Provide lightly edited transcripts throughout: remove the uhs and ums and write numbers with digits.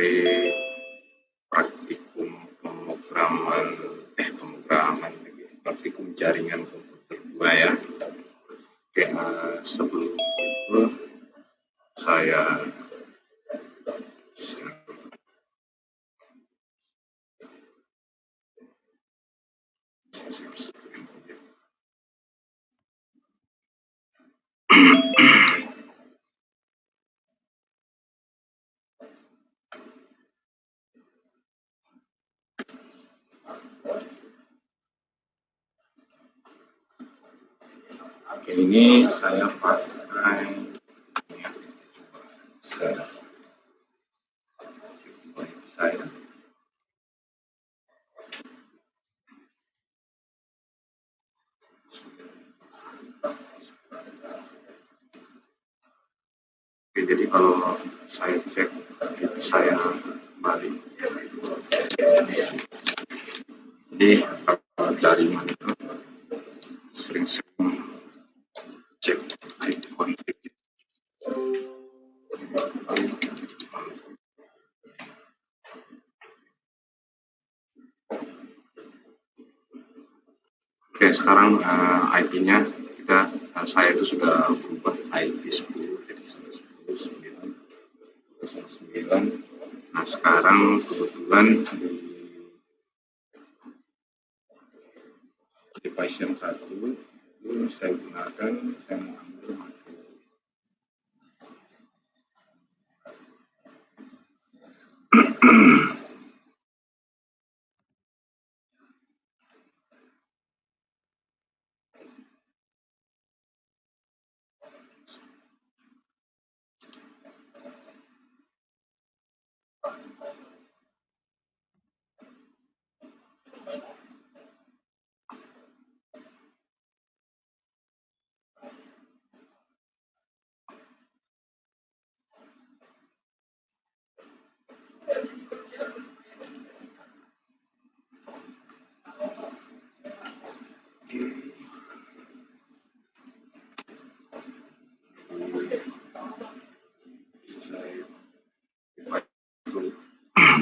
dari praktikum praktikum jaringan komputer 2 ya. Oke, sebelum itu saya ini saya pakai saya Oke, jadi kalau saya cek saya kembali, jadi jaringan itu sering-sering cek IP konflik. Oke, sekarang IP-nya saya itu sudah berubah IP 10.1.10.9. Nah, sekarang kebetulan di pasien 1 itu saya mau ambil materi.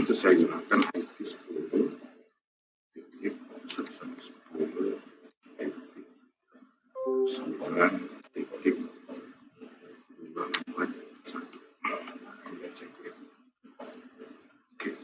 Itu saya gunakan IP 10.11.10.241. Oke.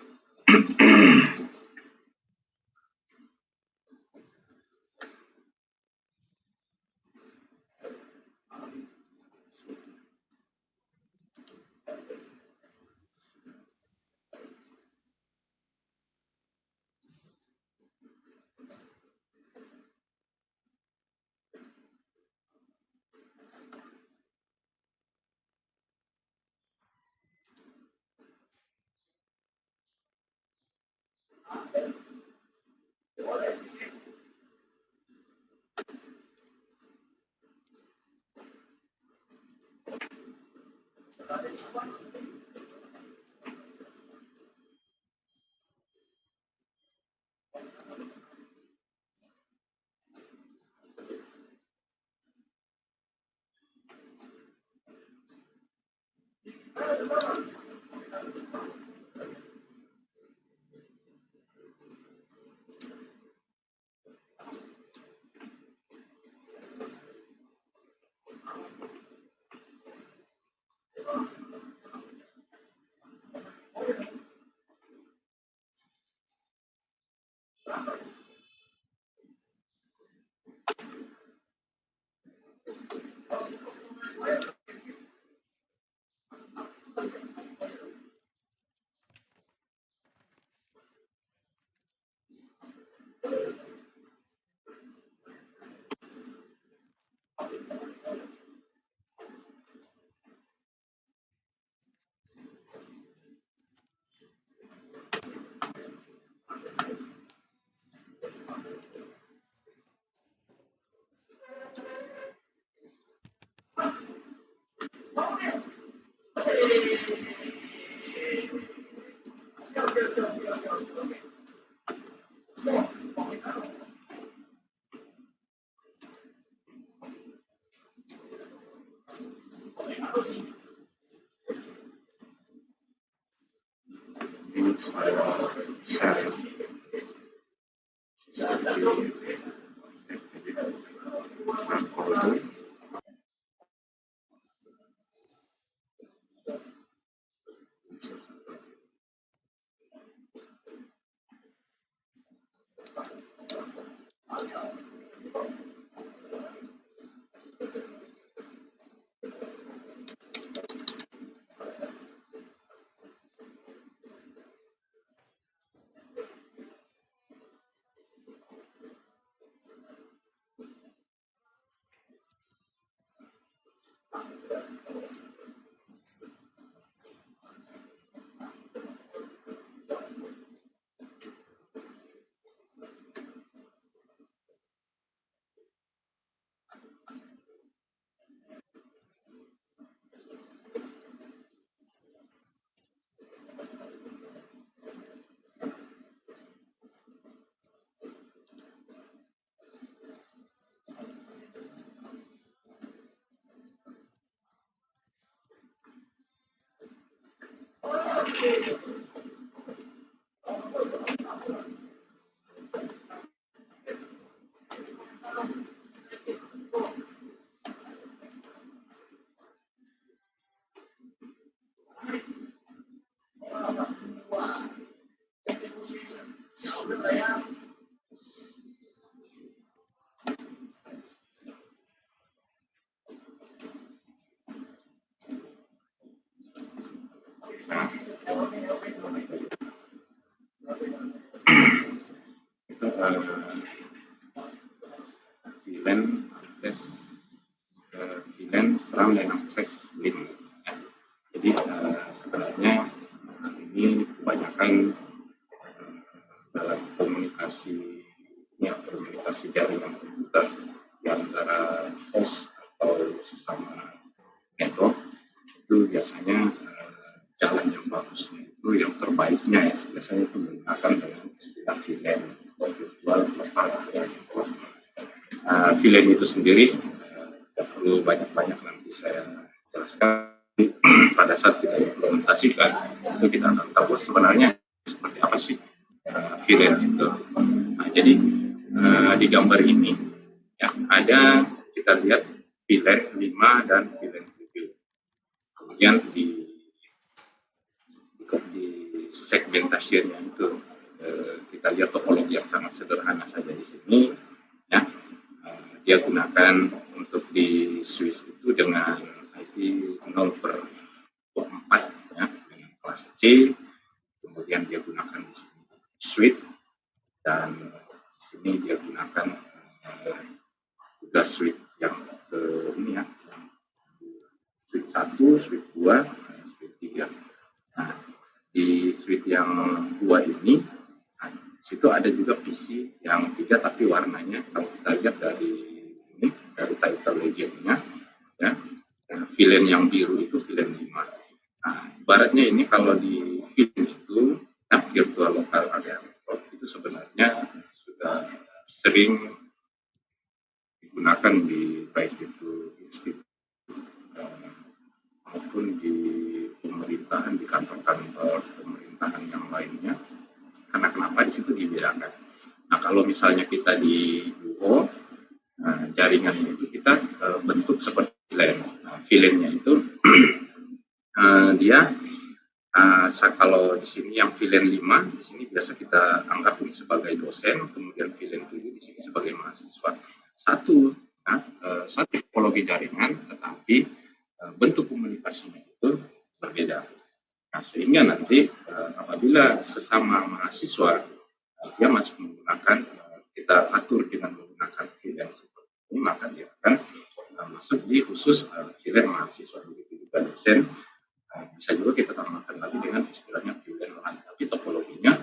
saya share ya. Seperti folder. Nah, itu VLAN akses VLAN RAM dan akses link. Ya. Jadi sebenarnya ini kebanyakan dalam komunikasi jaringan komputer di antara host atau sesama network itu biasanya jalan yang bagusnya itu yang terbaiknya ya biasanya itu menggunakan dengan istilah VLAN atau virtual local area network. VLAN itu sendiri tidak perlu banyak-banyak nanti saya jelaskan pada saat kita implementasikan itu kita akan tahu sebenarnya seperti apa sih VLAN itu. Nah, jadi di gambar ini ya ada kita lihat VLAN 5 dan VLAN 7. Kemudian di segmentasinya itu kita lihat topologi yang sangat sederhana saja di sini ya. Dia gunakan untuk di switch itu dengan IP 0/24 ya dengan kelas C. Kemudian dia gunakan di sini switch dan di sini dia gunakan juga switch yang ke ini ya, switch 1, switch 2, switch 3. Nah, di switch yang 2 ini, nah, situ ada juga PC yang 3 tapi warnanya kalau kita lihat dari ini dari title legendnya ya, VLAN yang biru itu VLAN 5. Nah, ibaratnya ini kalau di VLAN itu nah, virtual local area network itu sebenarnya sudah sering digunakan di baik itu institut maupun di pemerintahan, di kantor-kantor pemerintahan yang lainnya. Karena kenapa di situ dibedakan? Nah, kalau misalnya kita di UO, jaringannya itu kita bentuk seperti VLAN. Nah, VLAN-nya itu dia kalau di sini yang VLAN 5, di sini biasa kita anggap ini sebagai dosen, kemudian VLAN 7 di sini sebagai mahasiswa. Satu topologi jaringan, tetapi bentuk komunikasinya itu berbeda. Nah, sehingga nanti apabila sesama mahasiswa dia masih menggunakan kita atur dengan menggunakan VLAN seperti ini, maka dia akan masuk di khusus VLAN mahasiswa. Begitu juga dosen bisa juga kita tambahkan lagi dengan istilahnya VLAN LAN, tapi topologinya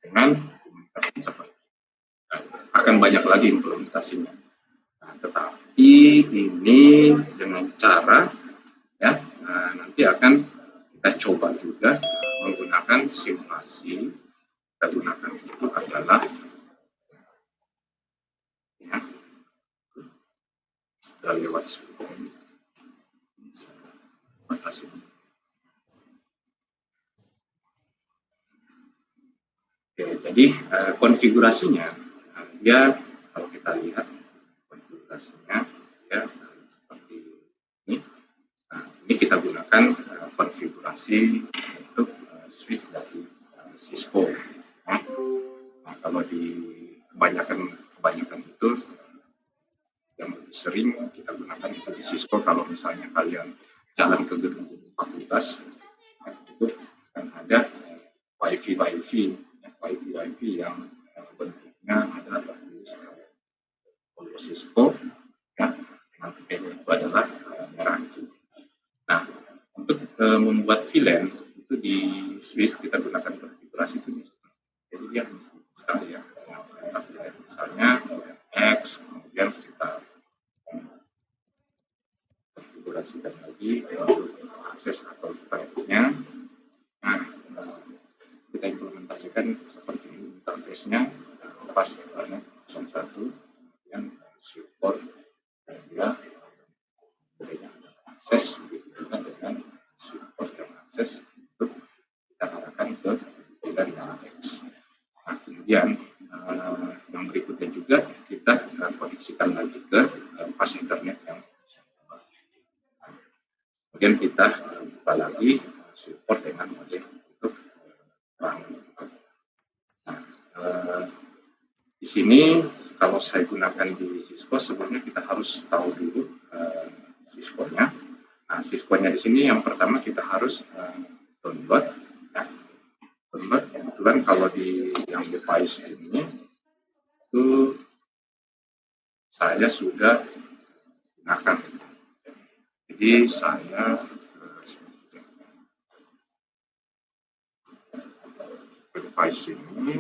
dengan komunikasi seperti akan banyak lagi implementasinya. Nah, tetapi ini dengan cara ya nanti akan kita coba juga menggunakan simulasi. Kita gunakan itu adalah ya sudah lewat sebelum batasi. Jadi konfigurasinya dia kalau kita lihat konfigurasinya ya seperti ini. Nah, ini kita gunakan konfigurasi untuk switch dari Cisco. Nah, kalau di kebanyakan itu yang lebih sering kita gunakan itu di Cisco. Kalau misalnya kalian jalan ke gedung-gedung fakultas, itu kan ada wifi yang bentuknya adalah tertulis logo Cisco, ya, dengan tipenya itu adalah merah. Nah, untuk membuat VLAN itu di Swiss kita gunakan konfigurasi itu. Jadi dia sekali ya, misalnya X, kemudian kita konfigurasikan lagi untuk akses atau internetnya. Nah, kita implementasikan seperti ini interface-nya, pas internet 01, kemudian support dan dia berikan akses, begitu juga dengan support dan akses untuk kita arahkan ke VLAN yang X. Nah, kemudian yang berikutnya juga kita koneksikan lagi ke pas internet yang kemudian kita buka lagi support dengan model untuk di sini kalau saya gunakan di Cisco sebenarnya kita harus tahu dulu Cisco-nya. Nah, Cisco-nya di sini yang pertama kita harus download. Ya. Download kebetulan kalau di yang device ini itu saya sudah gunakan. Jadi saya device ini.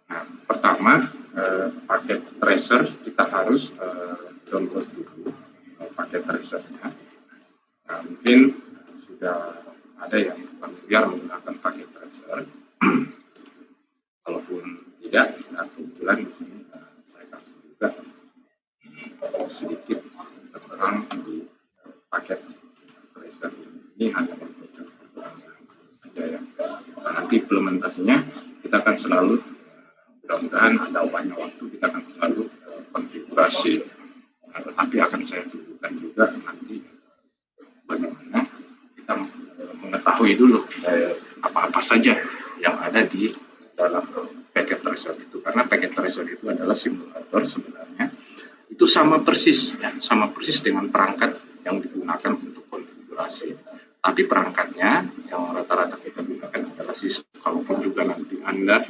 Nah, pertama paket tracer kita harus download dulu paket tracernya. Nah, mungkin sudah ada yang familiar menggunakan paket tracer. Kalaupun tidak, nah kebetulan di sini saya kasih juga sedikit tentang di paket tracer ini hanya untuk saja ya. Nah, nanti implementasinya kita akan selalu mudah-mudahan ada banyak waktu kita akan selalu konfigurasi. Nah, tetapi akan saya tunjukkan juga nanti bagaimana kita mengetahui dulu apa-apa saja yang ada di dalam packet tracer itu, karena packet tracer itu adalah simulator sebenarnya itu sama persis dengan perangkat yang digunakan untuk konfigurasi, tapi perangkatnya yang rata-rata kita gunakan adalah Cisco. Kalaupun juga nanti Anda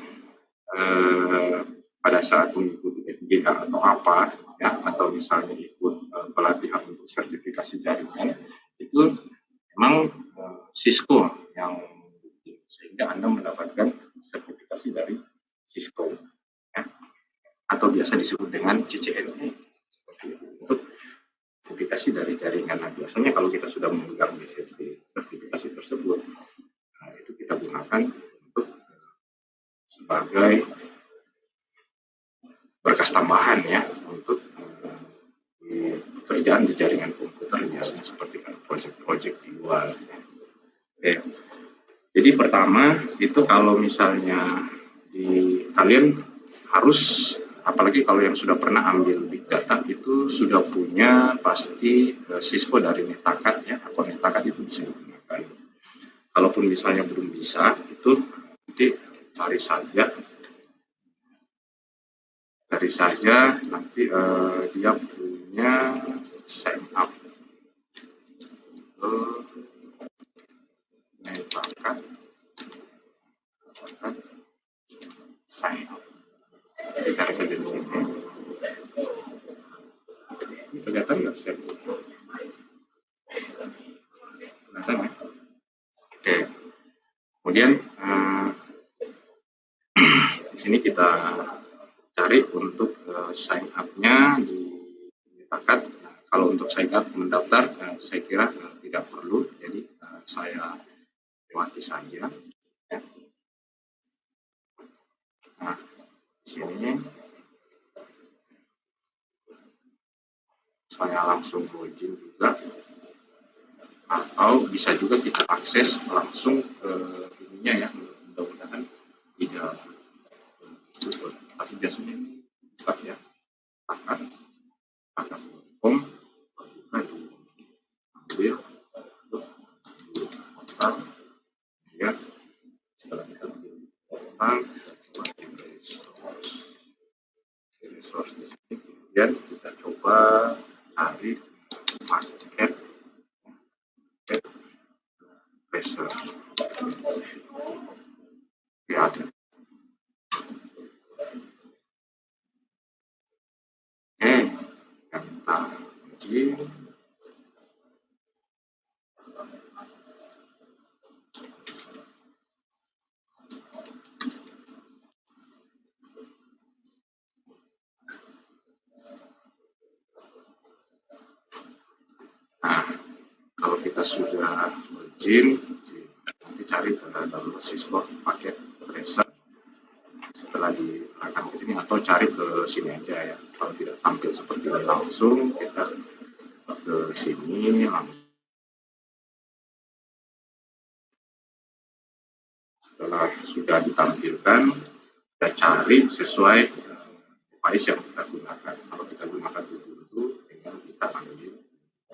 pada saat mengikuti FGA atau apa ya, atau misalnya ikut pelatihan untuk sertifikasi jaringan, itu memang Cisco yang sehingga Anda mendapatkan sertifikasi dari Cisco ya, atau biasa disebut dengan CCNA untuk sertifikasi dari jaringan. Nah, biasanya kalau kita sudah memegang lisensi sertifikasi tersebut, nah, itu kita gunakan untuk sebagai berkas tambahan ya untuk pekerjaan di jaringan komputer, biasanya seperti project-project di luar. Oke. Jadi pertama itu kalau misalnya kalian harus, apalagi kalau yang sudah pernah ambil big data itu sudah punya pasti Cisco dari Netakat ya, akun Netakat itu bisa digunakan. Kalaupun misalnya belum bisa, itu nanti cari saja nanti dia punya sign up Netakat sign up. Jadi cari saja di sini. Ini kelihatan nggak sih? Kelihatan ya? Oke. Kemudian di sini kita cari untuk sign up-nya di Netakat. Nah, kalau untuk sign up mendaftar, saya kira tidak perlu. Jadi saya lewati saja. Ya. Nah, di sini saya langsung login juga, atau bisa juga kita akses langsung ke ininya ya, mudah-mudahan Tracer, kemudian setelah kita ambil orang, kita coba di resource di sini, kemudian kita coba cari paket tracer. Ya, ada. Kita uji. Nah, kalau kita sudah merging, nanti cari dalam syscall paket tracer. Setelah diarahkan ke sini atau cari ke sini aja ya. Kalau tidak tampil seperti ini langsung, kita ke sini langsung. Setelah sudah ditampilkan, kita cari sesuai device yang kita gunakan. Kalau kita gunakan Ubuntu, tinggal kita ambil.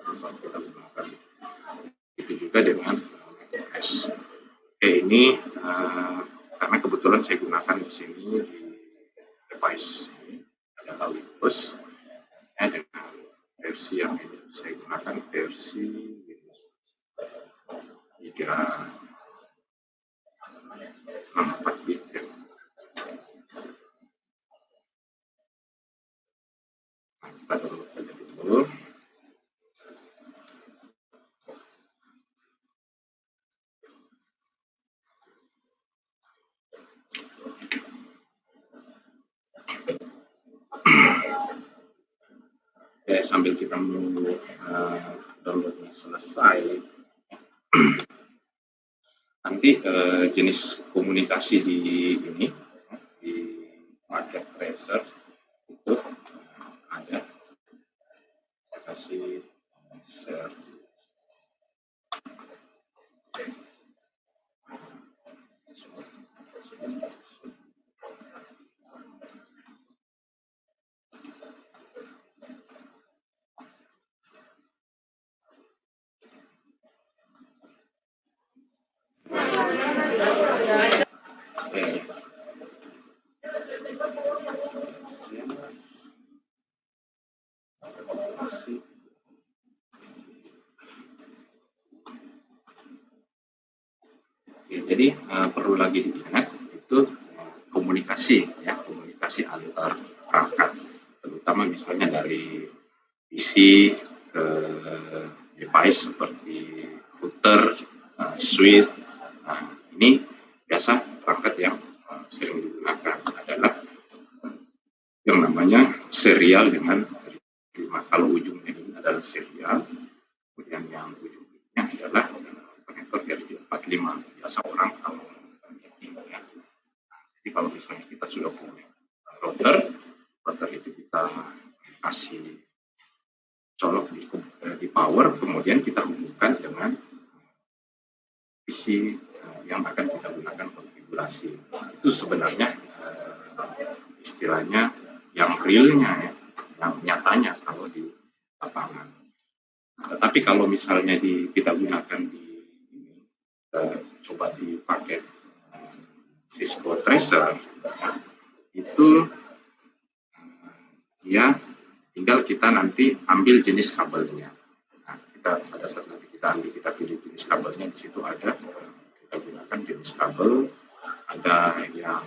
Kalau kita gunakan itu juga dengan macOS. Oke, ini karena kebetulan saya gunakan di sini di device ini adalah Windows dengan versi yang ini saya gunakan versi 364 bit ya. Nah, kita download saja dulu. Ya, sambil kita menunggu downloadnya selesai, nanti jenis komunikasi di ini di paket tracer itu ada. Saya kasih share. Jadi perlu lagi diingat itu komunikasi ya, komunikasi antar perangkat, terutama misalnya dari PC ke device seperti router, switch. Nah, ini biasa perangkat yang sering digunakan adalah yang namanya serial dengan 5. Kalau ujungnya ini adalah serial, kemudian yang ujungnya adalah konektor RJ45. Biasa orang kalau meeting ya. Jadi kalau misalnya kita sudah punya router itu kita kasih colok di power, kemudian kita hubungkan dengan PC yang akan kita gunakan konfigurasi. Itu sebenarnya istilahnya yang realnya ya, yang nyatanya kalau di lapangan. Tetapi kalau misalnya kita gunakan coba di paket Cisco Tracer, itu ya tinggal kita nanti ambil jenis kabelnya. Nah, pada saat nanti kita pilih jenis kabelnya, di situ ada kita gunakan jenis kabel, ada yang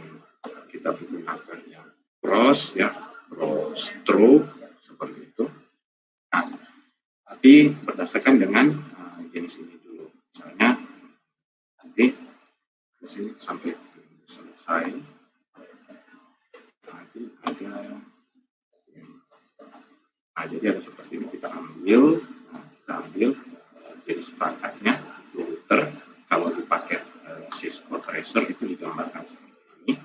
kita gunakan yang cross ya, cross through seperti itu. Nah, tapi berdasarkan dengan jenis ini dulu. Misalnya nanti di sini sampai selesai, nanti ada. Nah, jadi ada seperti ini, kita ambil jenis perangkatnya itu router. Kalau di paket Cisco Tracer itu digambarkan seperti ini.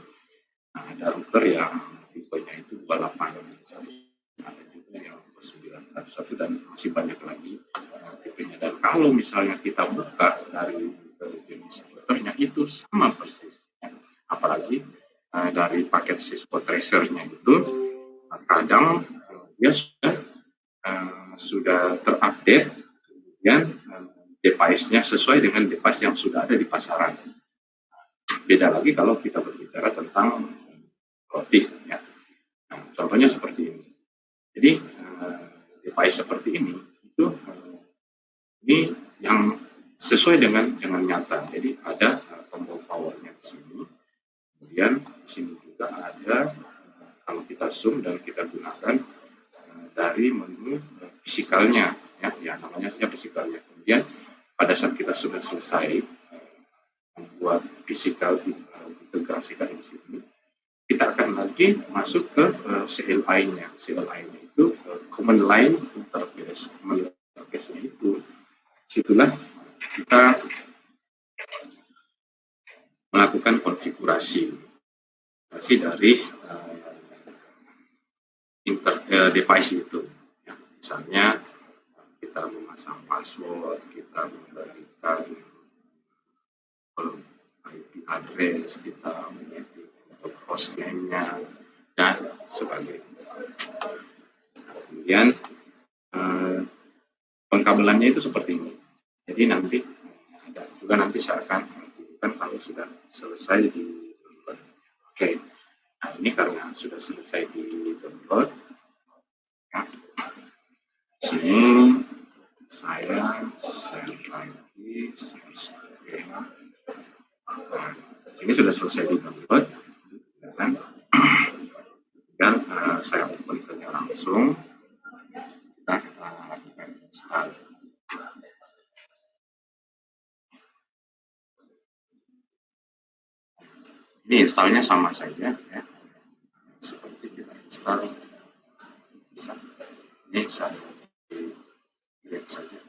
Nah, ada router yang tipenya itu 281, ada juga yang 2911 dan masih banyak lagi tipenya. Dan kalau misalnya kita buka dari jenis routernya itu sama persis, apalagi dari paket Cisco Tracer-nya itu kadang dia sudah terupdate, kemudian device-nya sesuai dengan device yang sudah ada di pasaran. Beda lagi kalau kita berbicara tentang roti, ya. Nah, contohnya seperti ini. Jadi device seperti ini itu ini yang sesuai dengan nyata. Jadi ada tombol powernya di sini. Kemudian di sini juga ada kalau kita zoom dan kita gunakan dari menu fisikalnya, ya namanya saja fisikalnya. Kemudian pada saat kita sudah selesai membuat fisikal integrasikan di sini, kita akan lagi masuk ke CLI-nya. CLI-nya itu command line interface. Command interface-nya itu, situlah kita melakukan konfigurasi dari device itu. Ya, misalnya kita memasang password, kita memberikan IP address, kita mengetik untuk hostname-nya dan sebagainya. Kemudian pengkabelannya itu seperti ini. Jadi nanti ada juga nanti saya akan tunjukkan kalau sudah selesai di download. Oke. Nah, ini karena sudah selesai di download. Ya. Sini saya share lagi, share. Nah, sini sudah selesai di download, dan saya open saja langsung. Kita lakukan install. Ini installnya sama saja, ya. Seperti kita install. Ini saya lihat saja.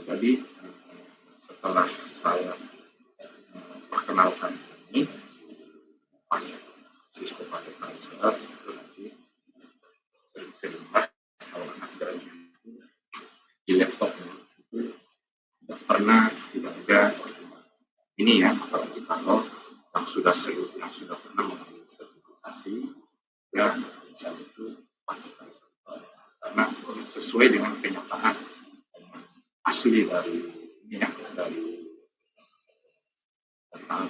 Jadi setelah saya perkenalkan ini Cisco Hypervisor, itu nanti kalau ada di laptopnya itu tidak pernah tidak ada ini, ya, apalagi kalau yang sudah pernah mengambil sertifikasi, ya bisa itu karena sesuai dengan kenyataan asli dari ini, ya, dari tentang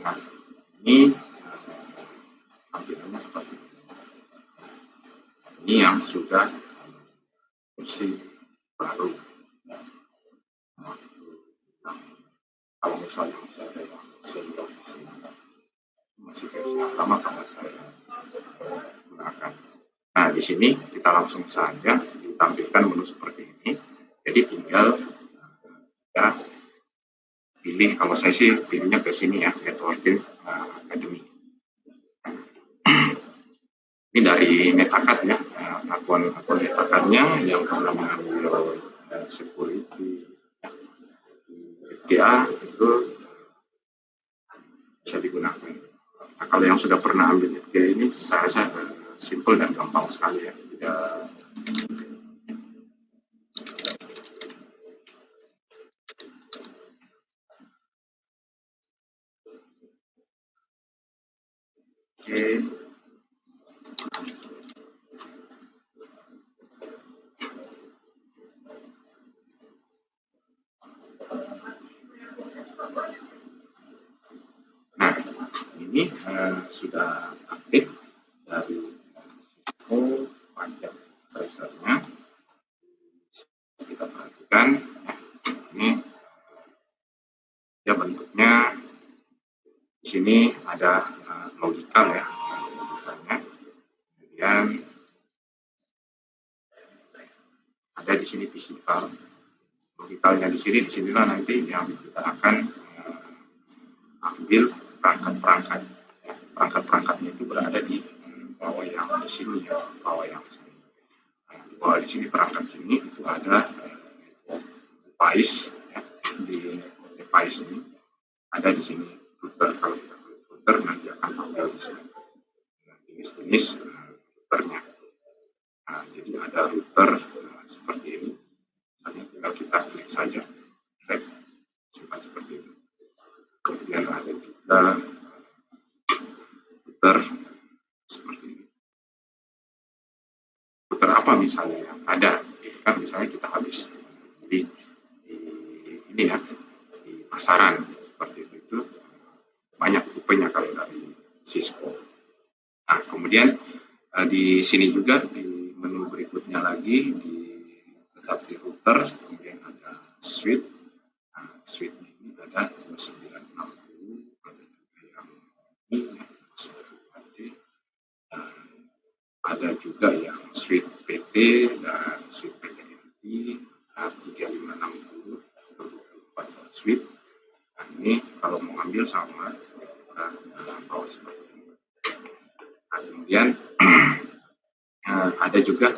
nah, ini tampilannya seperti ini. Ini yang sudah versi baru. Kalau misalnya saya sehingga masih versi yang lama karena saya gunakan. Nah, di sini kita langsung saja ditampilkan menu seperti ini. Jadi tinggal ya pilih, kalau saya sih pilihnya ke sini, ya, Networking Academy. Ini dari Netacad, ya, akun Netacadnya yang pernah mengambil security FTA itu bisa digunakan. Nah, kalau yang sudah pernah ambil FTA ini saya rasa simple dan gampang sekali, ya. Oke. Nah, ini sudah update dari Cisco paket tracernya. Kita perhatikan ini ya bentuknya. Di sini ada logical ya, logikanya. Kemudian ada di sini physical. Logikalnya di sinilah nanti yang kita akan ambil perangkat-perangkat. Ya, perangkat-perangkatnya itu berada di bawah yang di sini ya, bawah yang sini. Di bawah di sini perangkat sini itu ada device ya, di device ini ada di sini router. Kalau kita klik router nanti akan tampil di sini jenis-jenis routernya. Nah, jadi ada router seperti ini. Misalnya tinggal kita klik saja, simpan seperti ini. Kemudian ada juga router seperti ini. Router apa misalnya yang ada? Kan misalnya kita habis di ini ya, di pasaran seperti itu banyak tipenya kalau dari Cisco. Nah, kemudian di sini juga di menu berikutnya lagi tetap di router, kemudian ada switch. Nah, switch ini ada 2960, ada juga yang ini ada juga yang switch PT dan switch PTNT 3560 untuk switch. Nah, ini kalau mau ambil sama kita bawa seperti ini. Nah, kemudian ada juga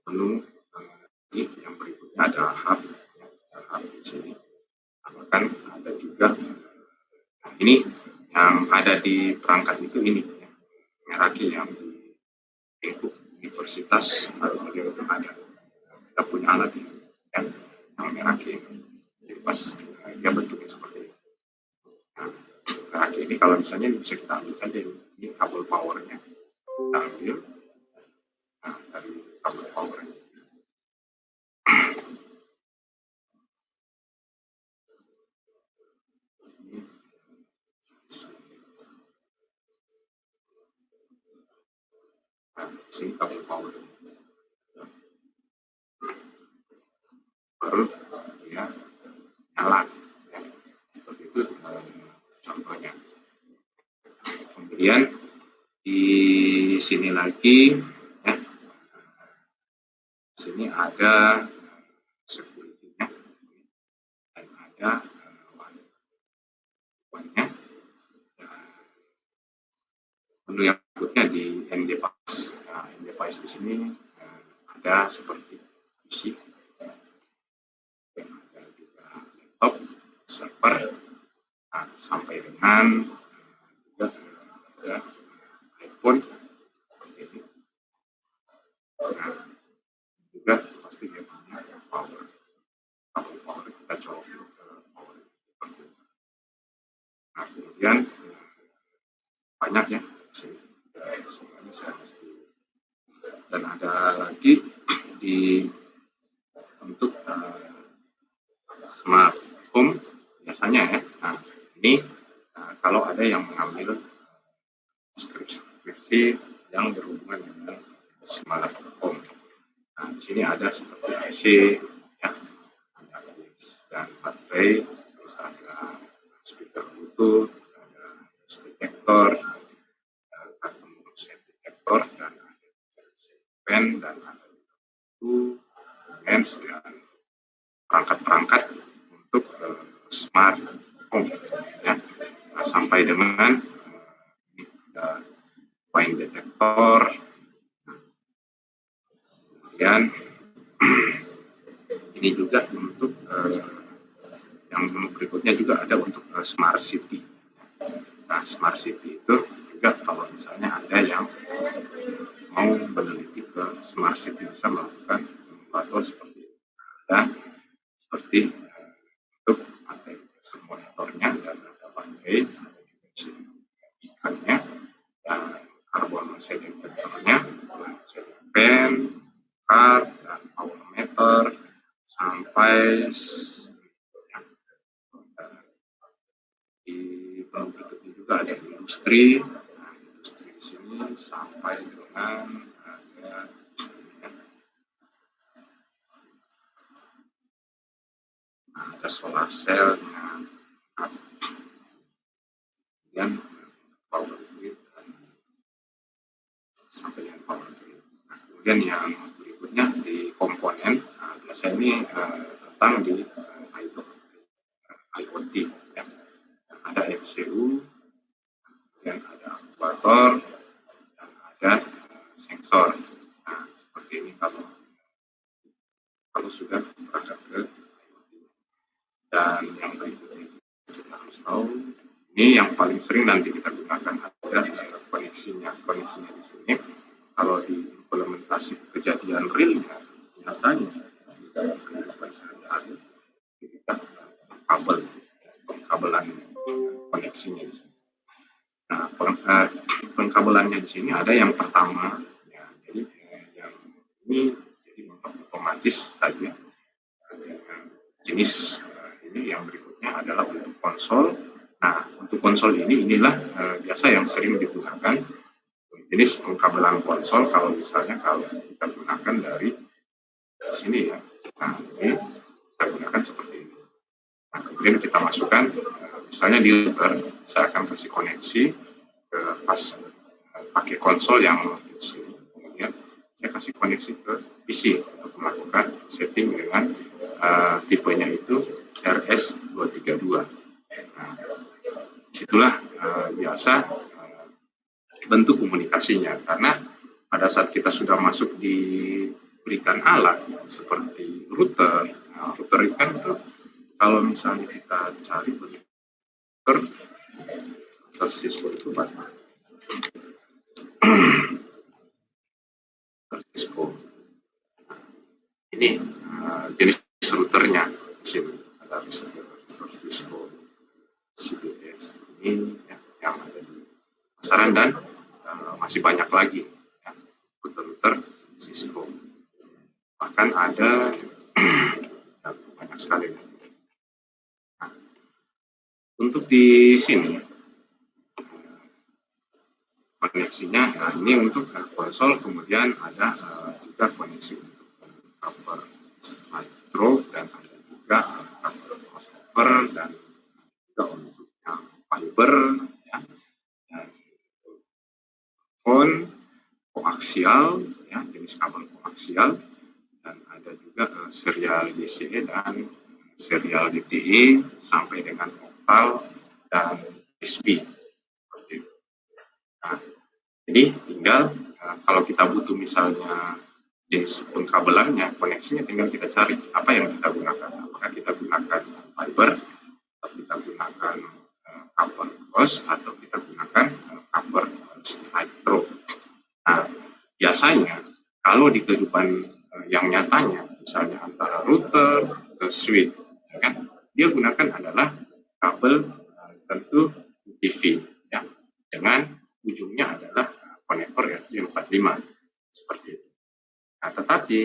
menu ini yang berikutnya ada hub di sini. Bahkan ada juga ini yang ada di perangkat itu ini Meraki yang di lingkup Universitas Al-Mulia itu ada. Kita punya alat ini yang Meraki ini. Jadi pas dia bentuknya seperti ini. Nah, Meraki ini kalau misalnya bisa kita ambil saja ini kabel powernya. Kita ambil dari kabel powernya. Nah, sini kabel power. Baru dia nyala. Ya. Seperti itu contohnya. Kemudian di sini lagi ya, sini ada security-nya dan ada one-nya. Menu yang berikutnya di end device. Nah, end device di sini ada seperti PC, dan ada juga laptop, server, sampai dengan juga ada iPhone seperti ini. Nah, juga pasti dia punya power. Kabel power kita colok ke power seperti ini. Nah, kemudian banyak ya semuanya saya mesti. Dan ada lagi di untuk smart home biasanya ya. Nah, ini kalau ada yang mengambil skripsi yang berhubungan dengan smart home. Nah, di sini ada seperti AC ya, ada list dan baterai, terus ada speaker Bluetooth, ada detektor, kartu set detektor, dan ada pen, dan ada itu lens dan perangkat-perangkat untuk smart home ya. Nah, sampai dengan wine detektor. Kemudian ini juga untuk yang berikutnya juga ada untuk smart city. Nah, smart city itu juga kalau misalnya ada yang mau meneliti ke smart city bisa melakukan nomenklatur seperti itu. Dan seperti untuk baterai monitornya dan ada baterai, ada juga ikannya dan karbon detektornya, pen, card, dan power meter, sampai di berikutnya juga ada industri industri. Nah, industri di sini sampai dengan ada solar cell, kemudian power grid, sampai dengan power grid. Nah, kemudian yang berikutnya di komponen, biasanya ini tentang di IoT, ya. Ada MCU, kemudian ada aktuator, dan ada sensor. Nah, seperti ini kalau sudah berangkat ke IoT. Dan yang berikutnya kita harus tahu, ini yang paling sering nanti kita gunakan adalah koneksinya. Koneksinya di sini kalau diimplementasi kejadian realnya, nyatanya di dalam kehidupan sehari-hari, kita pengkabelan koneksinya di sini. Nah, pengkabelannya di sini ada yang pertama, ya, jadi yang ini jadi untuk otomatis saja. Jenis ini yang berikutnya adalah untuk konsol. Nah, untuk konsol inilah biasa yang sering digunakan jenis pengkabelan konsol. Kalau misalnya kita gunakan dari sini, ya. Nah, ini kita gunakan seperti ini. Nah, kemudian kita masukkan misalnya di router, saya akan kasih koneksi ke pakai konsol yang di sini. Kemudian saya kasih koneksi ke PC untuk melakukan setting dengan tipenya itu RS232. Nah, disitulah biasa bentuk komunikasinya, karena pada saat kita sudah masuk diberikan alat seperti router, router kan itu kalau misalnya kita cari router Cisco itu banyak. Cisco ini jenis routernya di sini ada Cisco CBS ini, ya, yang ada di pasaran, dan masih banyak lagi, ya, router-router Cisco, bahkan ada banyak sekali. Nah, untuk di sini koneksinya, nah ini untuk konsol, kemudian ada juga koneksi untuk cover Nitro, dan ada juga cover crossover, dan juga untuk yang fiber, ya, dan phone koaksial, ya, jenis kabel koaksial, dan ada juga serial DCE dan serial DTE sampai dengan oktal dan USB. Nah, jadi tinggal kalau kita butuh misalnya jenis pengkabelannya, koneksinya, tinggal kita cari apa yang kita gunakan. Apakah kita gunakan fiber, atau kita gunakan copper cross, atau kita gunakan copper nitro. Nah, biasanya kalau di kehidupan yang nyatanya, misalnya antara router ke switch, ya kan, dia gunakan adalah kabel tentu TV, ya, dengan ujungnya adalah konektor RJ45 seperti itu. Nah, tetapi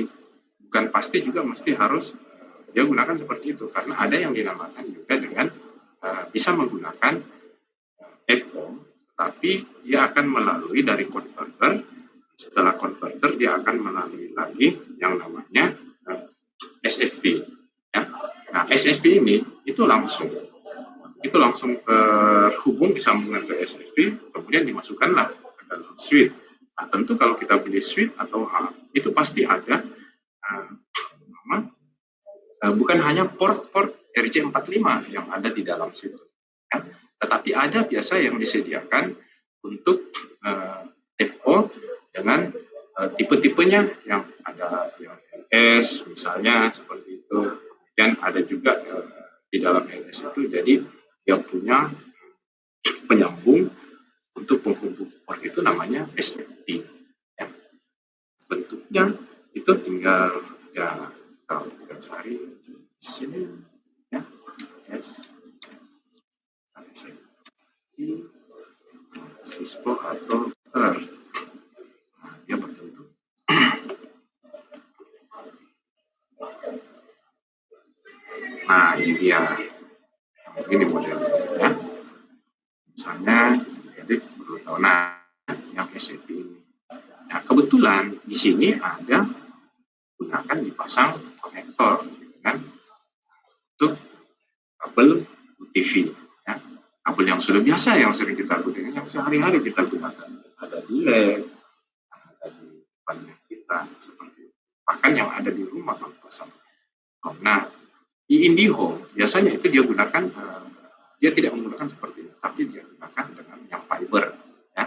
bukan pasti juga mesti harus dia gunakan seperti itu, karena ada yang dinamakan juga dengan bisa menggunakan FO, tapi dia akan melalui dari converter. Setelah converter dia akan melalui lagi yang namanya SFP, ya. Nah, SFP ini itu langsung terhubung, disambungkan ke SFP, kemudian dimasukkanlah ke dalam switch. Nah, tentu kalau kita beli switch atau itu pasti ada bukan hanya port RJ45 yang ada di dalam situ, ya, tetapi ada biasa yang disediakan untuk FO dengan tipe-tipenya, yang ada yang LS misalnya seperti itu. Dan ada juga di dalam LS itu jadi dia punya penyambung untuk penghubung port, itu namanya SFP, ya. Bentuknya itu tinggal ya kalau kita cari di sini, ya, Cisco atau Earth. Nah, dia berbentuk nah ini dia, ini modelnya, ya. Misalnya jadi Nah, yang SAP ini. Nah, kebetulan di sini ada gunakan dipasang konektor kan untuk kabel UTV ya. Kabel yang sudah biasa yang sering kita gunakan, yang sehari-hari kita gunakan. Ada di LED, ada di depannya kita seperti itu. Bahkan yang ada di rumah kalau pasang. Nah, di IndiHome biasanya itu dia gunakan dia tidak menggunakan seperti ini, tapi dia gunakan dengan yang fiber ya.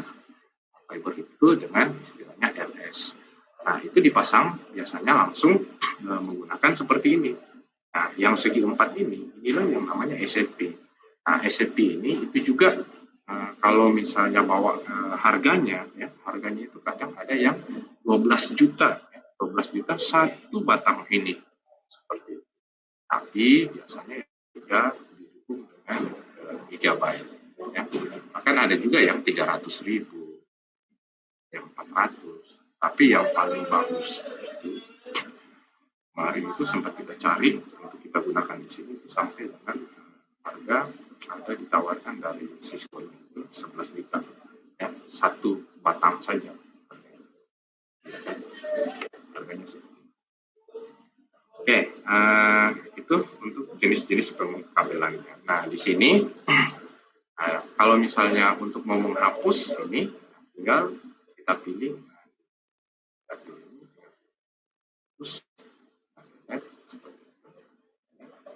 Fiber itu dengan istilahnya LS. Nah, itu dipasang biasanya langsung menggunakan seperti ini. Nah, yang segi 4 ini, inilah yang namanya SAP. Nah, SAP ini itu juga kalau misalnya bawa harganya, ya, harganya itu kadang ada yang 12 juta, ya, 12 juta satu batang ini, seperti itu. Tapi biasanya juga didukung dengan gigabyte. Ya. Bahkan ada juga yang 300.000, yang 400. Tapi yang paling bagus itu kemarin itu sempat kita cari untuk kita gunakan di sini itu sampai dengan harga ada ditawarkan dari Cisco itu 11 juta ya, satu batang saja harganya sih. Oke, itu untuk jenis-jenis pengkabelannya. Nah, di sini kalau misalnya untuk mau menghapus ini tinggal kita pilih terus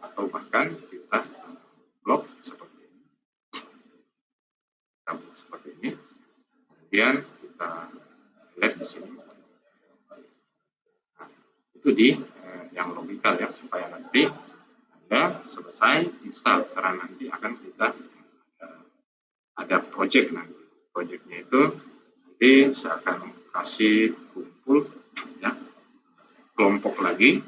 atau bahkan kita blok seperti ini, kita blok seperti ini, kemudian kita lihat di sini. Nah, itu di yang logikal ya, supaya nanti Anda selesai install, karena nanti akan kita ada project nanti. Projectnya itu nanti saya akan kasih kumpul ya, kelompok lagi,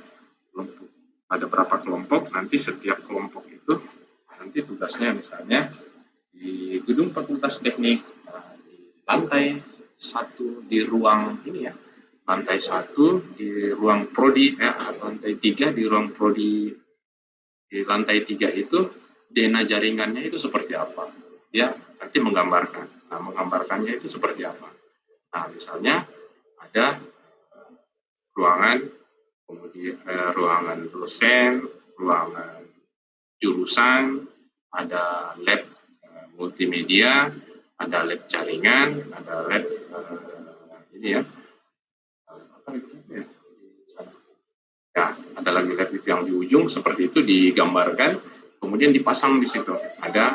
kelompok. Ada berapa kelompok, nanti setiap kelompok itu nanti tugasnya misalnya di gedung Fakultas Teknik di lantai 1 di ruang ini ya, lantai 1 di ruang prodi ya, lantai 3 di ruang prodi, di lantai 3 itu dena jaringannya itu seperti apa ya, nanti menggambarkan. Nah, menggambarkannya itu seperti apa. Nah, misalnya ada ruangan, kemudian ruangan dosen, ruangan jurusan, ada lab multimedia, ada lab jaringan, ada lab ini ya, apa itu ya? Ya, ada lagi lab itu yang di ujung seperti itu digambarkan, kemudian dipasang di situ. Ada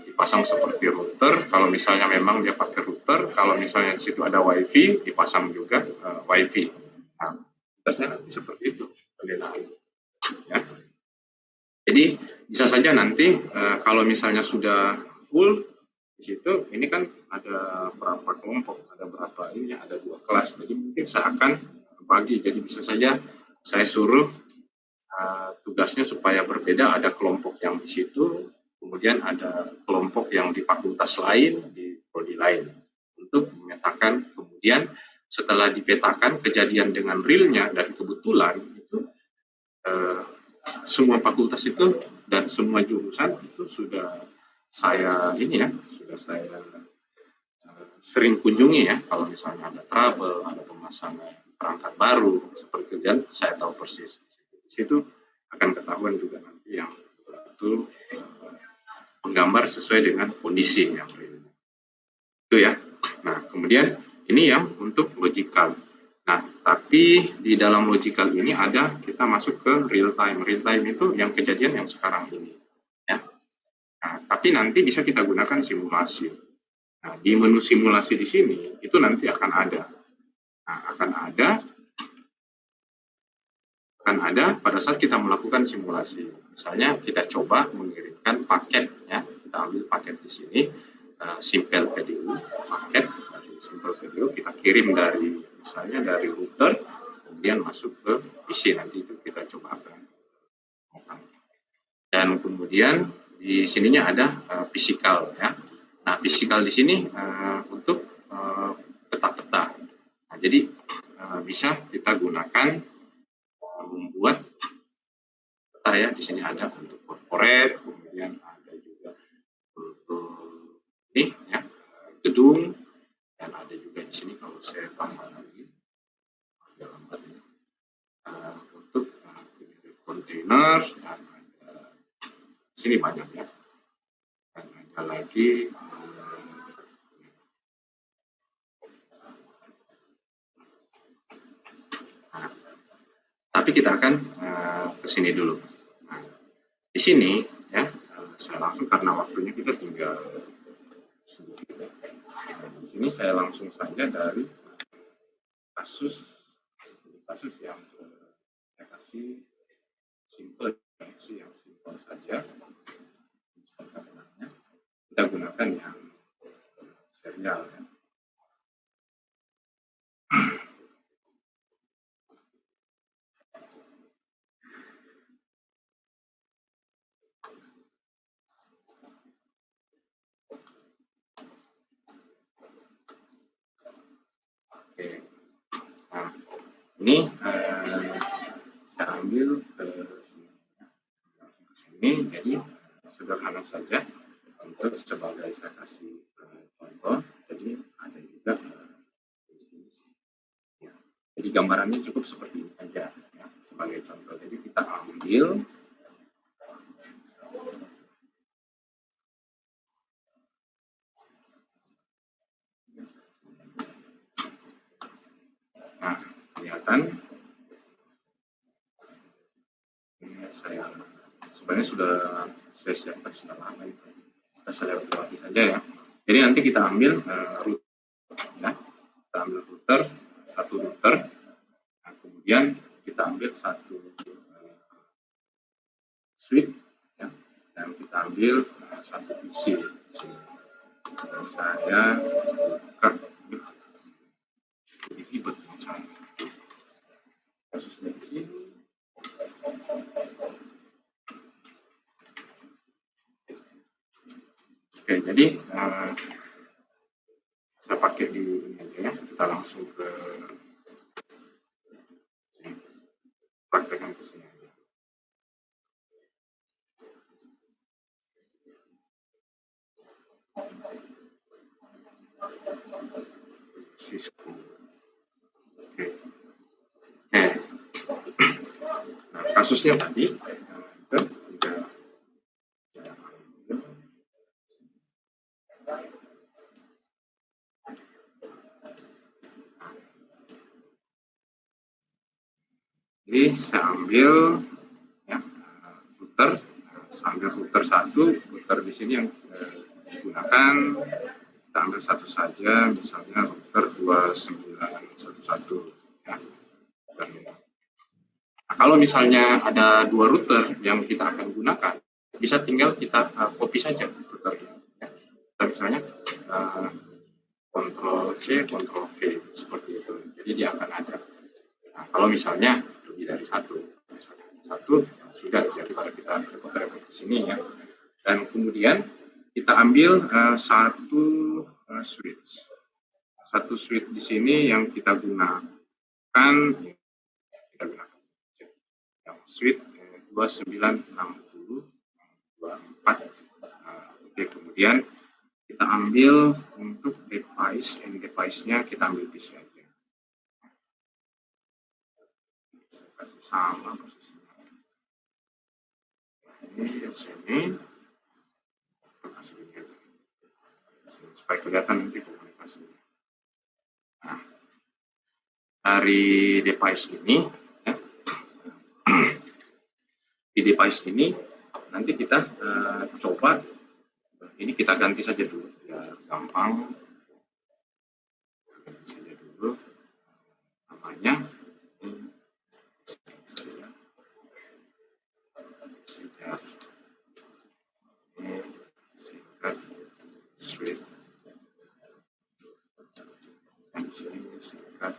dipasang seperti router, kalau misalnya memang dia pakai router, kalau misalnya di situ ada wifi, dipasang juga wifi. Nah, tugasnya nanti seperti itu, ya. Jadi bisa saja nanti kalau misalnya sudah full di situ, ini kan ada berapa kelompok, ada berapa ini, ada 2 kelas. Jadi mungkin saya akan bagi. Jadi bisa saja saya suruh tugasnya supaya berbeda. Ada kelompok yang di situ, kemudian ada kelompok yang di fakultas lain, di prodi lain, untuk memetakan. Kemudian setelah dipetakan kejadian dengan realnya dan kebetulan itu semua fakultas itu dan semua jurusan itu sudah saya ini ya, sudah saya sering kunjungi ya. Kalau misalnya ada trouble, ada pemasangan perangkat baru seperti itu, dan saya tahu persis di situ akan ketahuan juga nanti yang betul menggambar sesuai dengan kondisi yang real. Itu ya. Nah, kemudian ini yang untuk logical. Nah, tapi di dalam logical ini ada kita masuk ke real time. Real time itu yang kejadian yang sekarang ini. Ya. Nah, tapi nanti bisa kita gunakan simulasi. Nah, di menu simulasi di sini itu nanti akan ada. Nah, akan ada pada saat kita melakukan simulasi. Misalnya kita coba mengirimkan paket ya. Kita ambil paket di sini Simpel PDU, paket dari Simpel PDU kita kirim dari misalnya dari router, kemudian masuk ke PC, nanti itu kita coba akan. Dan kemudian di sininya ada physical ya. Nah, physical di sini untuk peta-peta. Nah, jadi bisa kita gunakan membuat peta ya. Di sini ada untuk corporate, kemudian ada juga untuk ini ya, gedung, dan ada juga di sini kalau saya tambah lagi lambat ini untuk kontainer dan sini banyak ya, dan ada lagi tapi kita akan ke sini dulu. Nah, di sini ya saya langsung karena waktunya kita tinggal sedikit ya. Nah, di sini saya langsung saja dari kasus yang saya kasih simple saja. Kita gunakan yang serial ya. Oke. Nah, ini saya ambil ke sini, jadi sederhana saja untuk sebagai saya kasih contoh. Jadi ada juga ya. Jadi gambarannya cukup seperti ini saja ya, sebagai contoh. Jadi kita ambil nah kelihatan ini saya sebenarnya sudah saya siapkan sudah lama itu. Kita lewati saja ya. Jadi nanti kita ambil router ya. Kita ambil router, satu router. Nah, kemudian kita ambil satu switch ya, dan kita ambil satu PC. Dan saya buka jadi ribet saya kasusnya di sini. Oke, jadi saya pakai di ini aja ya. Kita langsung ke sini. Praktekkan ke sini aja. Cisco. Oke. Nah, kasusnya tadi jadi saya ambil ya router, sambil router satu, router di sini yang digunakan kita ambil satu saja, misalnya router 2911 ya. Nah, kalau misalnya ada dua router yang kita akan gunakan, bisa tinggal kita copy saja router ini ya. Kita misalnya Ctrl C, Ctrl V seperti itu, jadi dia akan ada. Nah, kalau misalnya lebih dari satu, misalnya satu sudah, jadi pada kita repot-repot ke sini ya. Dan kemudian kita ambil satu switch. Satu switch di sini yang kita gunakan yang switch 2960 24. Oke, kemudian kita ambil untuk device, ini device-nya kita ambil di sini. Kasih sama posisinya ini di sini, kasih ini aja supaya kelihatan nanti komunikasinya. Nah, dari device ini ya, di device ini nanti kita coba ini kita ganti saja dulu biar gampang. Ganti saja dulu namanya. Singkat switch dan sini singkat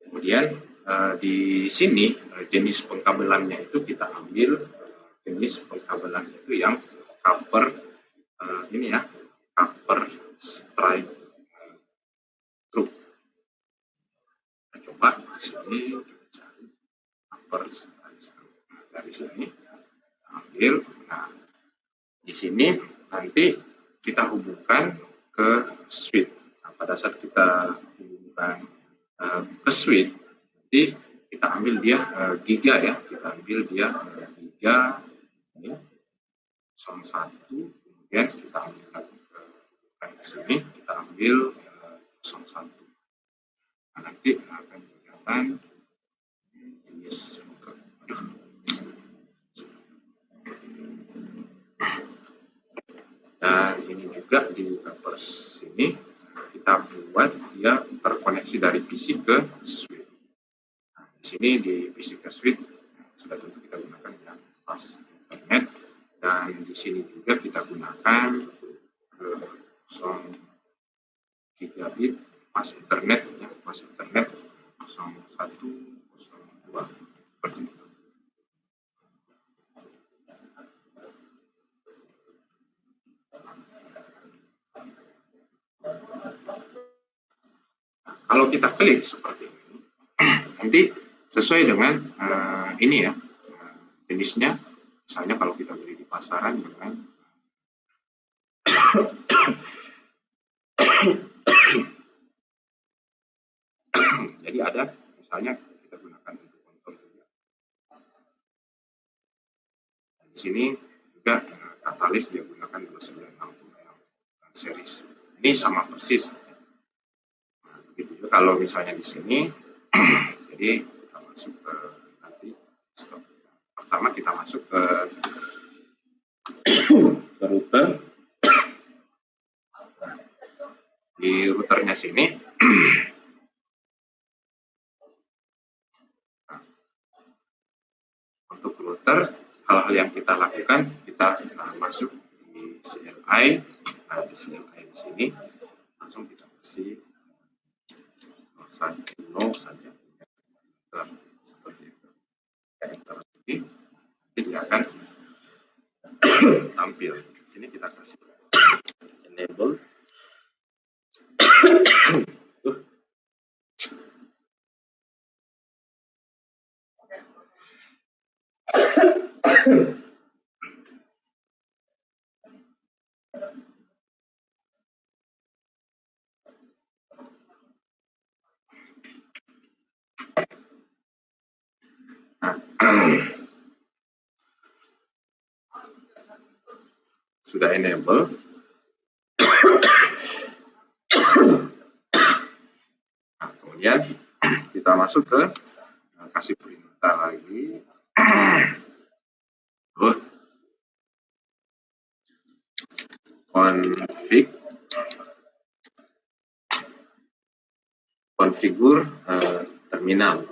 kemudian di sini jenis pengkabelannya itu kita ambil jenis pengkabelan itu yang copper ini ya, copper stripe true. Kita coba di sini kita cari copper stripe. Nah, dari sini ambil, nah Di sini nanti kita hubungkan ke switch. Nah, pada saat kita hubungkan ke switch, nanti kita ambil dia giga ya, kita ambil dia giga ini 01, kemudian kita ambil lagi ke sini, kita ambil 01. Nah, nanti akan kelihatan dan ini juga di cover sini kita buat dia terkoneksi dari PC ke switch. Nah, di sini di PC ke switch sudah tentu kita gunakan ya pas internet, dan di sini juga kita gunakan 0 gigabit pas internet ya, pas internet 01 02 seperti itu. Kalau kita klik seperti ini, nanti sesuai dengan ini ya jenisnya. Misalnya kalau kita beli di pasaran dengan jadi ada misalnya kita gunakan untuk konsol juga. Di sini juga katalis dia gunakan 2960 yang series. Ini sama persis. Nah, begitu juga kalau misalnya di sini, jadi kita masuk ke nanti stop. Pertama kita masuk ke router. Di routernya sini untuk router hal-hal yang kita lakukan, kita masuk di CLI. Nah, di CLI di sini langsung kita kasih 0 saja seperti itu. Enter ini dia akan tampil. Sini kita kasih enable. Sudah enable. Nah, kemudian kita masuk ke kasih perintah lagi. Konfigur terminal.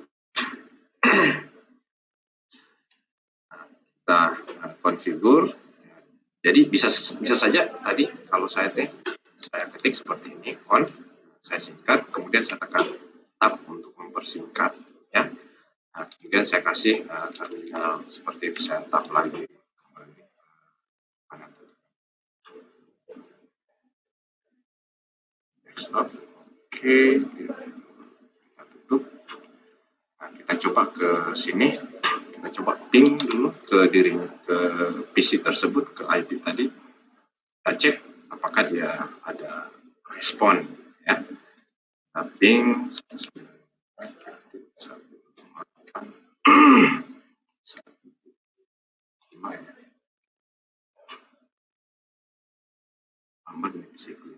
Kita konfigur. Jadi bisa saja tadi kalau saya ketik seperti ini, conf, saya singkat, kemudian saya tekan tab untuk mempersingkat, ya. Nah, kemudian saya kasih terminal seperti itu, saya tab lagi. Desktop, oke, kita tutup. Nah, kita coba ke sini. Kita coba ping dulu ke PC tersebut, ke IP tadi. Kita cek apakah dia ada respon, ya. Kita ping lambat nih PC ku.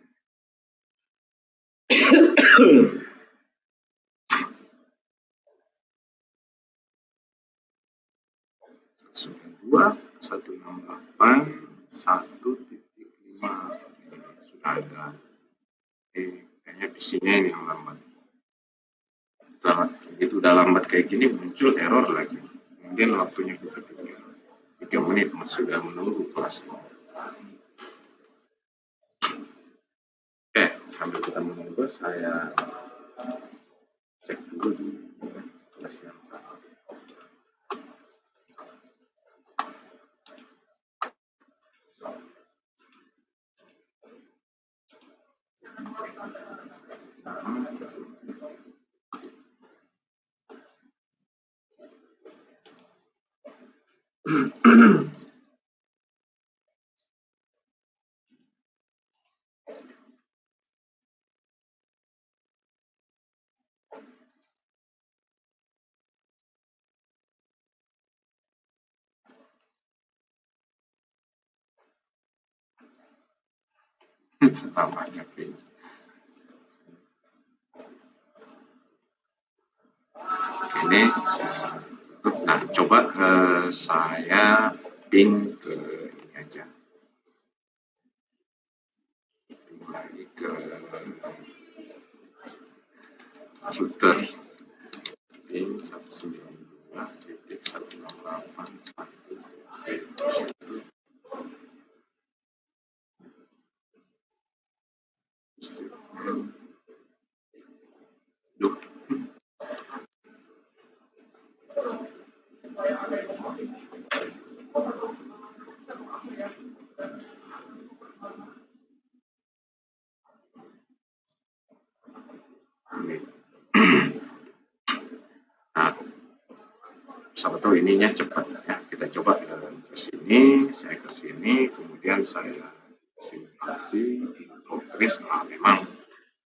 Dua 168 1.5 sudah ada. Kayaknya PC-nya ini yang lambat. Begitu udah lambat kayak gini muncul error lagi. Mungkin waktunya kita 3 menit sudah menunggu kelasnya. Oke, sambil kita menunggu saya cek dulu di kelas yang Namanya ping. Ini saya tutup. Nah, coba saya ping ke ini aja. Ping lagi ke router. Ping 192.168.1. Duh. Nah, siapa tahu ininya cepat ya. Kita coba ke sini, saya ke sini, kemudian saya simulasi progres. Nah, memang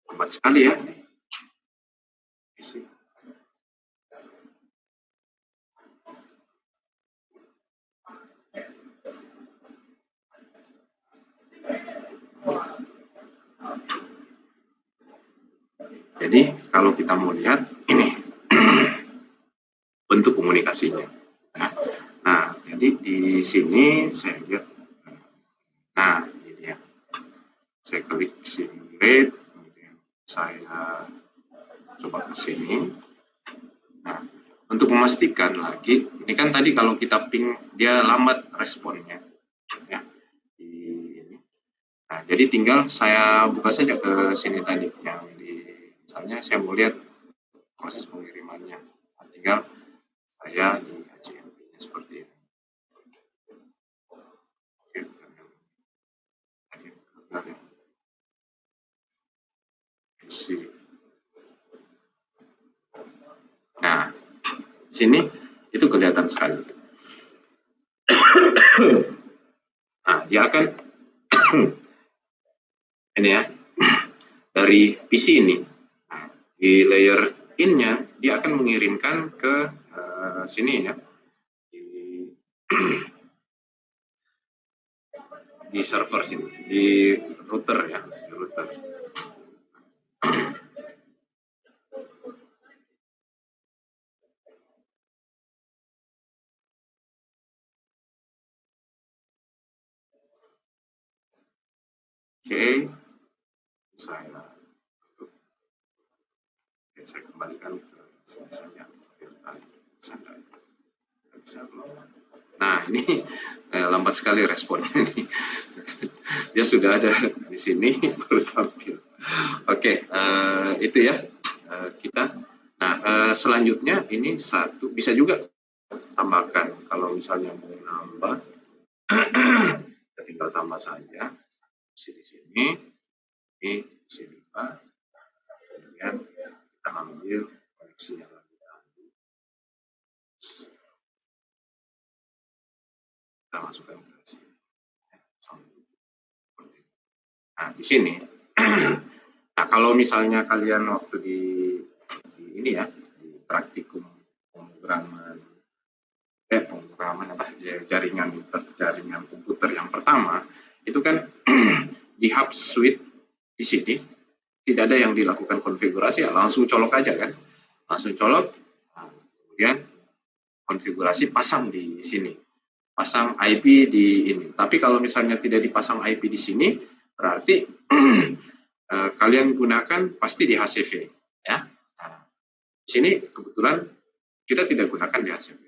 lambat sekali ya. Jadi kalau kita mau lihat ini bentuk komunikasinya. Nah, jadi di sini saya lihat. Nah, ini dia. Saya klik simulate, kemudian saya coba ke sini. Nah, untuk memastikan lagi, ini kan tadi kalau kita ping dia lambat responnya, ya. Nah, jadi tinggal saya buka saja ke sini tadi yang di, misalnya saya mau lihat proses pengirimannya. Nah, tinggal saya di HCMP-nya seperti ini. Nah, sini itu kelihatan sekali. Nah, dia akan ini ya, dari PC ini. Nah, di layer in-nya dia akan mengirimkan ke sini ya, di server sini, di router ya, di router. Oke, saya kembalikan ke sini saja. Nah, ini lambat sekali responnya nih. Dia sudah ada di sini baru tampil. Oke, itu ya kita. Nah, selanjutnya ini satu bisa juga tambahkan kalau misalnya mau nambah, tinggal tambah saja di sini, ini sini Pak. Kemudian kita ambil koneksinya lagi. Kita masukkan ke sini. Nah, di sini. Nah, kalau misalnya kalian waktu di ini ya, di praktikum pemrograman apa ya, jaringan komputer yang pertama itu kan di hub switch di sini tidak ada yang dilakukan konfigurasi, ya langsung colok aja kan, langsung colok. Nah, kemudian konfigurasi pasang di sini, pasang IP di ini. Tapi kalau misalnya tidak dipasang IP di sini, berarti kalian gunakan pasti di HCV ya. Nah, di sini kebetulan kita tidak gunakan di HCV.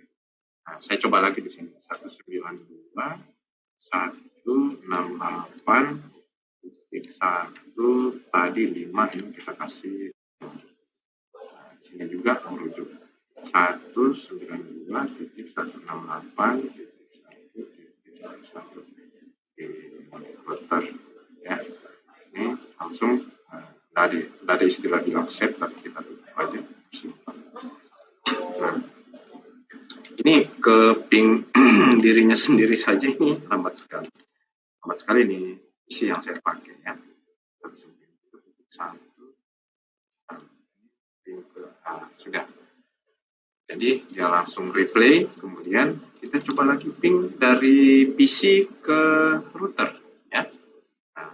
Nah, saya coba lagi di sini 192.168.1 tadi 5 ini kita kasih. Nah, di sini juga merujuk 192.168.1 di router ya. Ini langsung dari istilah di offset, tapi kita tutup aja. Nah, ini ke ping dirinya sendiri saja ini lambat sekali ini isi yang saya pakai ya. Sudah. Jadi dia langsung replay, kemudian kita coba lagi ping dari PC ke router ya. Nah,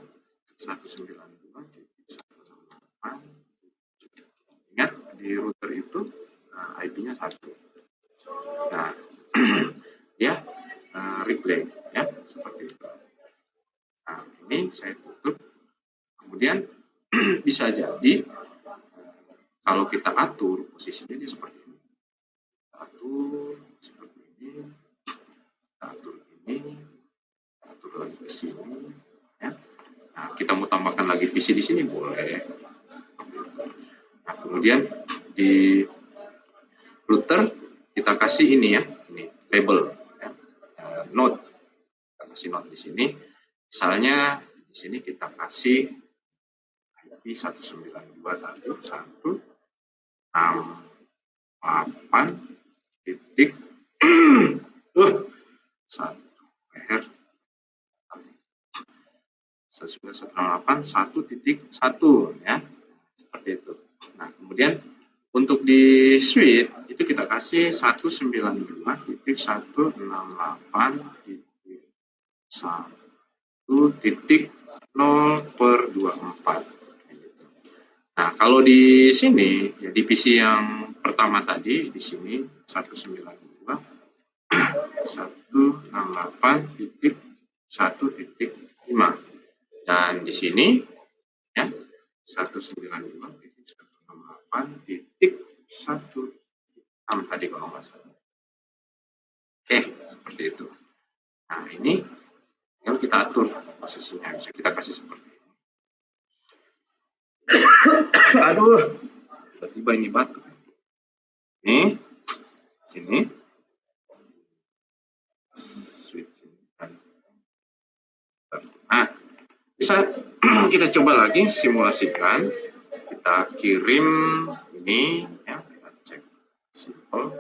192.168. Ingat di router itu IP-nya 1. Nah, ya replay ya seperti itu. Nah, ini saya tutup. Kemudian bisa jadi kalau kita atur posisinya dia seperti ini. Atur seperti ini. Atur ini. Atur lagi ke sini ya. Nah, kita mau tambahkan lagi PC di sini boleh. Nah, kemudian di router kita kasih ini ya, ini label ya. Node. Kita kasih node di sini. Misalnya di sini kita kasih IP 192 tadi 168 titik 1.168.1.1 ya, seperti itu. Nah, kemudian untuk di switch itu kita kasih 192.168.1.0/24. Nah, kalau di sini ya di PC yang pertama tadi di sini 192.168.1.5 dan di sini ya 192.168.1.6 tadi kalau nggak salah. Oke, seperti itu. Nah, ini yang kita atur posisinya, bisa kita kasih seperti ini. Aduh, tiba-tiba ini batuk. Ini, sini, switch ini. Nah, bisa kita coba lagi simulasikan. Kita kirim ini, ya, kita cek simple.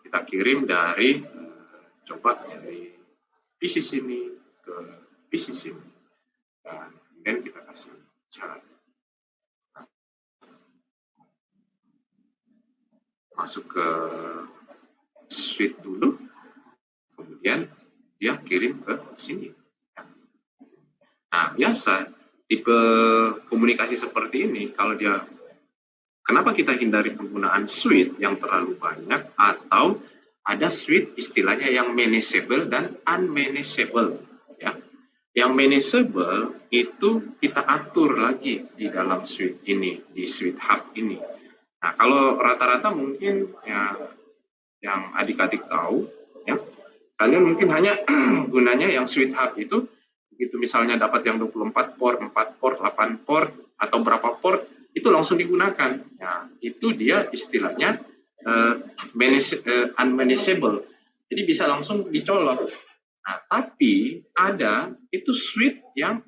Kita kirim dari coba dari PC sini ke PC sini, dan kemudian kita kasih jalan. Masuk ke switch dulu, kemudian dia kirim ke sini. Nah, biasa tipe komunikasi seperti ini kalau dia, kenapa kita hindari penggunaan switch yang terlalu banyak, atau ada switch istilahnya yang manageable dan unmanageable ya. Yang manageable itu kita atur lagi di dalam switch ini, di switch hub ini. Nah, kalau rata-rata mungkin ya yang adik-adik tahu ya, kalian mungkin hanya gunanya yang switch hub itu begitu misalnya dapat yang 24 port, 4 port, 8 port atau berapa port itu langsung digunakan. Ya, itu dia istilahnya unmanageable. Jadi bisa langsung dicolok. Nah, tapi ada itu switch yang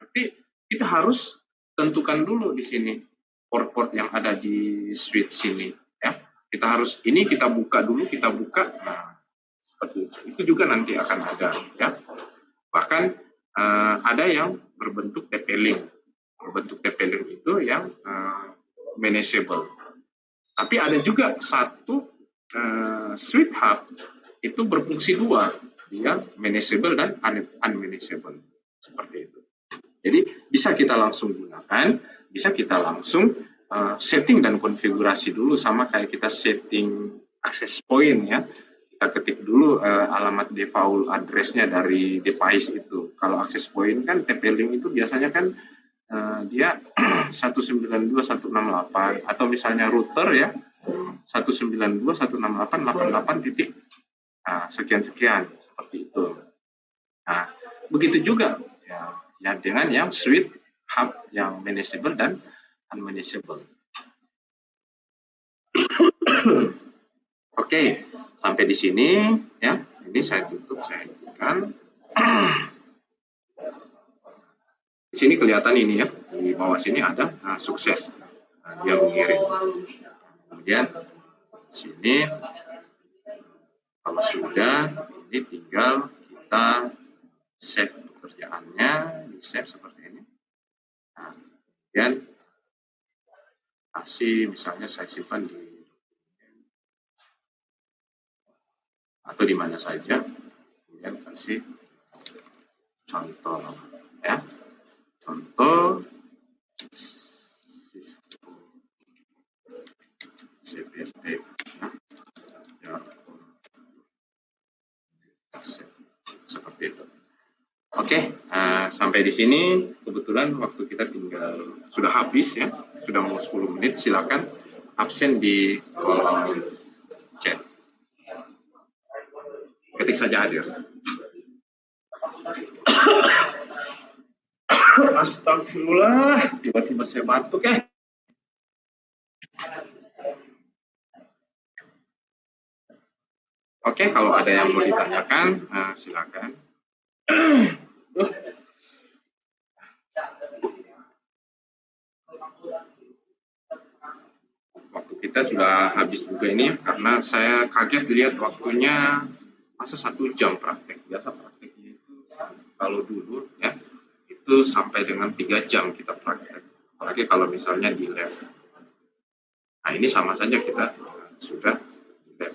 tapi kita harus tentukan dulu di sini port-port yang ada di switch sini ya. Kita harus ini kita buka dulu, kita buka. Nah, seperti itu. Itu juga nanti akan ada ya. Bahkan ada yang berbentuk TP-Link. Berbentuk TP-Link itu yang manageable. Tapi ada juga satu switch hub itu berfungsi dua, dia manageable dan unmanageable. Seperti itu. Jadi bisa kita langsung gunakan, bisa kita langsung setting dan konfigurasi dulu sama kayak kita setting access point ya. Kita ketik dulu alamat default address-nya dari device itu. Kalau access point kan TP-Link itu biasanya kan dia 192.168 atau misalnya router ya 192.168.88 titik sekian-sekian seperti itu. Nah, begitu juga ya dengan yang switch hub yang manageable dan unmanageable. Oke, sampai di sini ya. Ini saya tutup, saya hentikan. Di sini kelihatan ini ya, di bawah sini ada sukses. Dia mengirim. Kemudian di sini kalau sudah, ini tinggal kita save pekerjaannya, di save seperti ini. Nah, kemudian kasih misalnya saya simpan di atau di mana saja, kemudian kasih contoh Ya. Contoh CPT ya, seperti itu. Oke, sampai di sini kebetulan waktu kita tinggal sudah habis ya, sudah mau 10 menit. Silakan absen di kolom chat. Ketik saja hadir. Astagfirullah, tiba-tiba saya batuk ya. Oke, kalau ada yang mau ditanyakan, silakan. Waktu kita sudah habis juga ini, karena saya kaget lihat waktunya masa 1 jam praktek. Biasa prakteknya itu kalau dulu ya itu sampai dengan 3 jam kita praktek. Apalagi kalau misalnya di lab. Nah ini sama saja kita sudah di lab.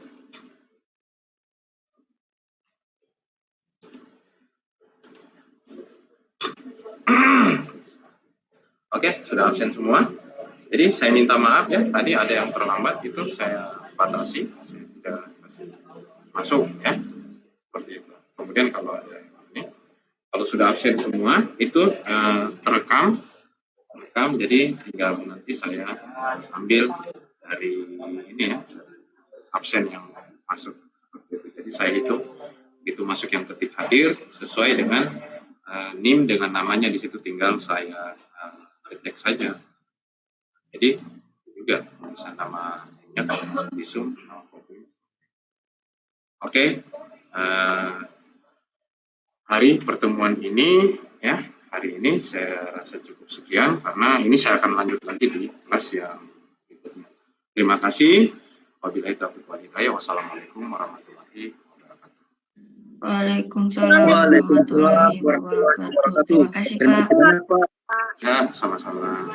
Oke, sudah absen semua. Jadi saya minta maaf ya, tadi ada yang terlambat itu saya batasi, saya tidak kasih masuk ya, seperti itu. Kemudian kalau ada ini, kalau sudah absen semua itu terekam, jadi tinggal nanti saya ambil dari ini ya, absen yang masuk seperti itu. Jadi saya hitung begitu masuk yang ketik hadir sesuai dengan NIM dengan namanya di situ, tinggal saya ketik saja. Jadi juga bisa namanya kalau di Zoom. Oke, hari pertemuan ini ya, hari ini saya rasa cukup sekian karena ini saya akan lanjut lagi di kelas yang berikutnya. Terima kasih. Wabillahi taufiq wal hidayah. Wassalamualaikum warahmatullahi wabarakatuh. Waalaikumsalam warahmatullahi wabarakatuh. Terima kasih Pak. Ya, sama-sama.